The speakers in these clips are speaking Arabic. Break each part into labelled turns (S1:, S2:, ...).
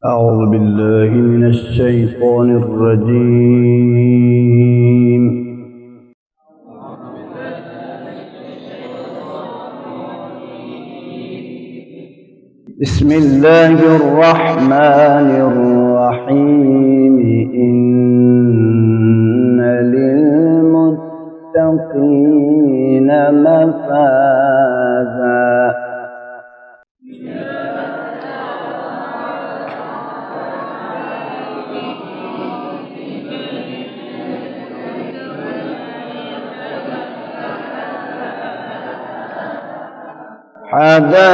S1: أعوذ بالله من الشيطان الرجيم. بسم الله الرحمن الرحيم. إن للمتقين مفازا. حدائق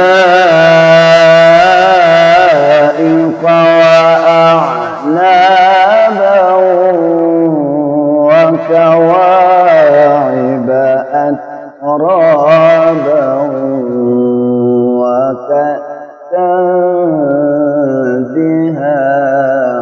S1: وأعنابا وكواعب أترابا وكأسا دهاقا.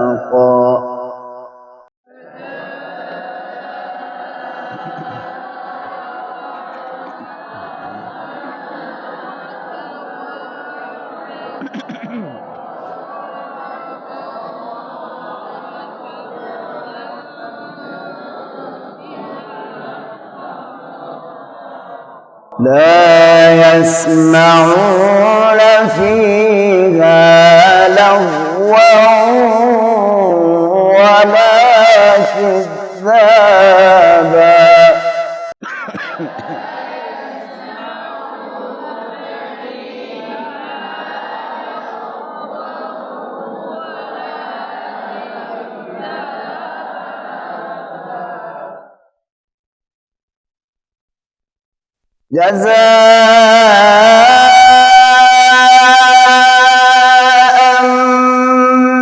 S1: لا يسمعون فيها لغوا ولا كذابا. جزاء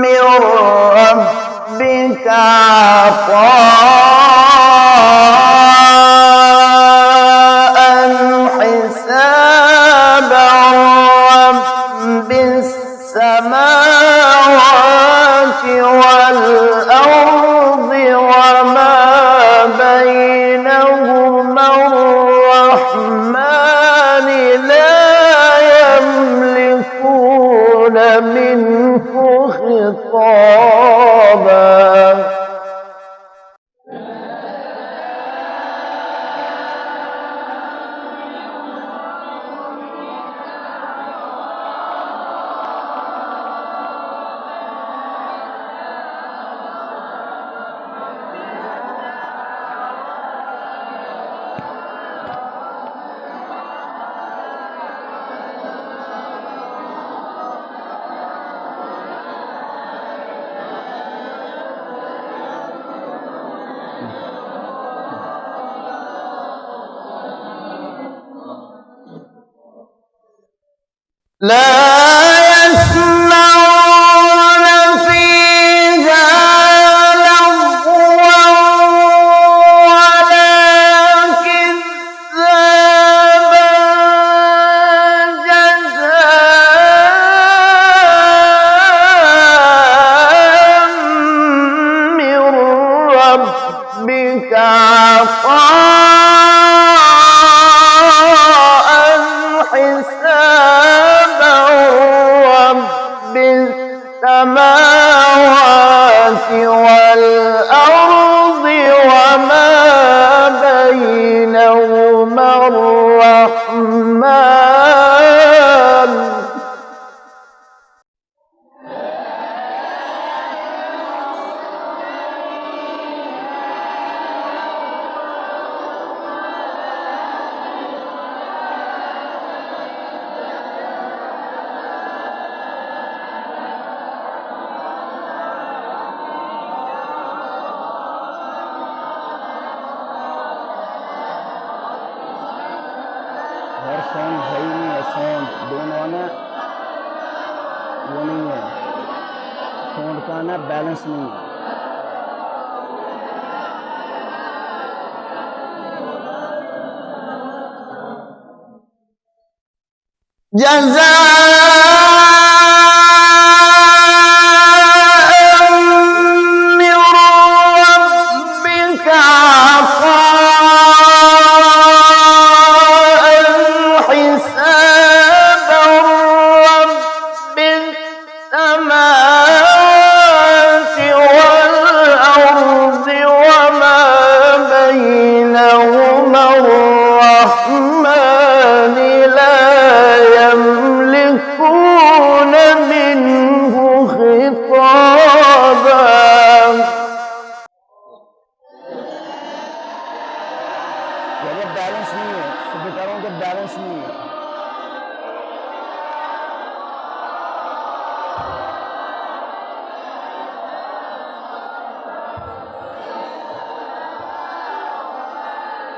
S1: من ربك عطاء حسابا. رب السماوات والأرض وما بينهما الرحمن لا يملكون منه خطابا. لا يسمعون فيها لغوا ولا كذابا. جزاء من ربك عطاء حسابا. رب السماوات والأرض وما بينهما الرحمن
S2: हर सॉन्ग है ही नहीं है। साउंड दोनों आना वो नहीं है, साउंड का आना बैलेंस नहीं है।
S1: جزاء من ربك عطاء حسابا. رب السماوات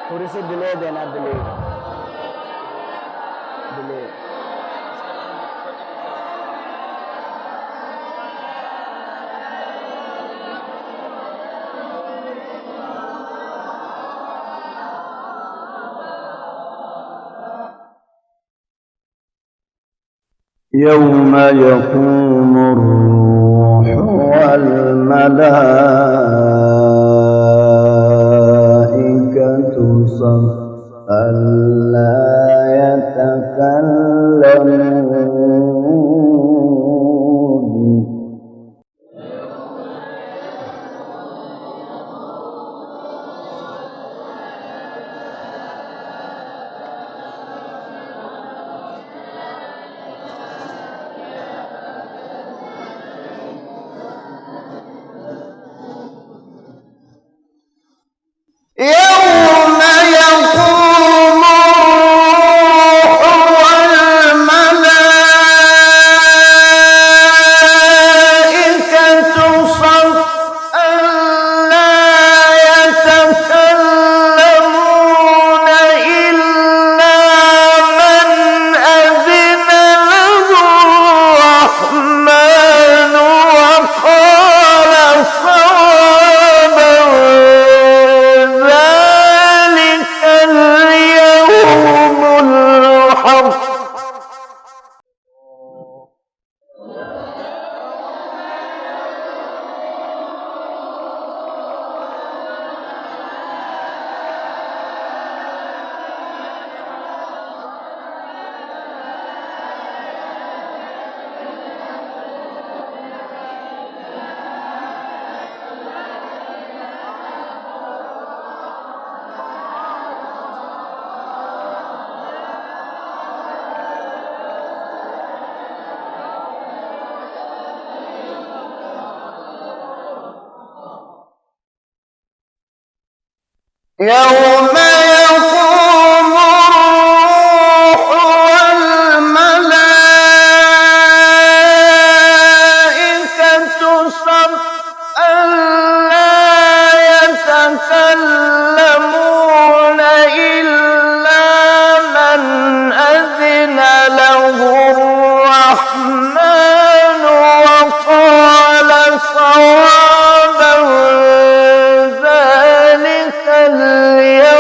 S2: थोड़ी सी डिले देना, डिले डिले।
S1: يوم يقوم الروح والملائكة صفا لا يتكلمون. يوم يقوم الروح والملائكة صفا لا يتكلمون إلا من أذن له الرحمن وقال صوابا. ذلك اليوم الحق. يوم يقوم الروح والملائكة صفا لا يتكلمون إلا من أذن له الرحمن وقال صوابا. ذلك اليوم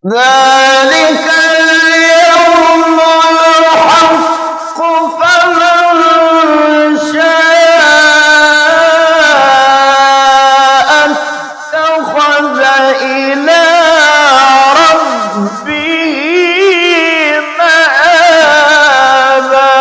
S1: ذلك اليوم الحق فمن شاء اتخذ إلى ربه مآبا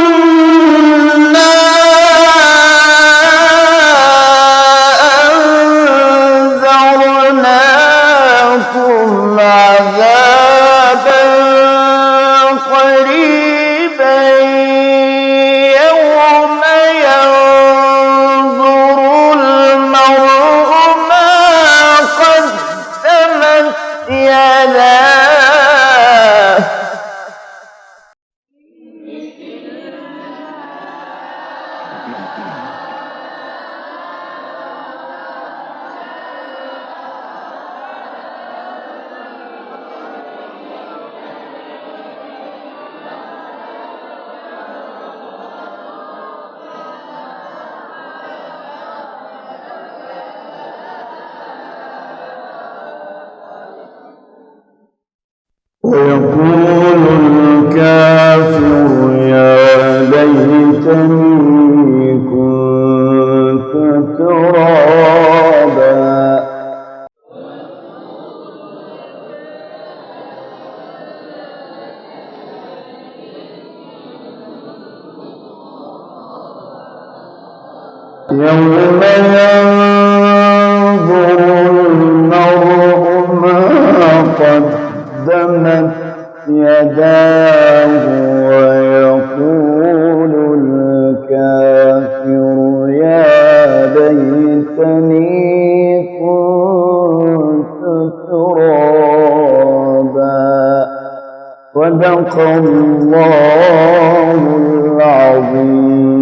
S1: إنا أنذرناكم عذابا قريبا يوم ينظر المرء ما قدمت يداه ويقول الكافر يا ليتني كنت ترابا يوم ينظر المرء ما قدمت يداه ويقول الكافر يا ليتني كنت ترابا صدق الله العظيم.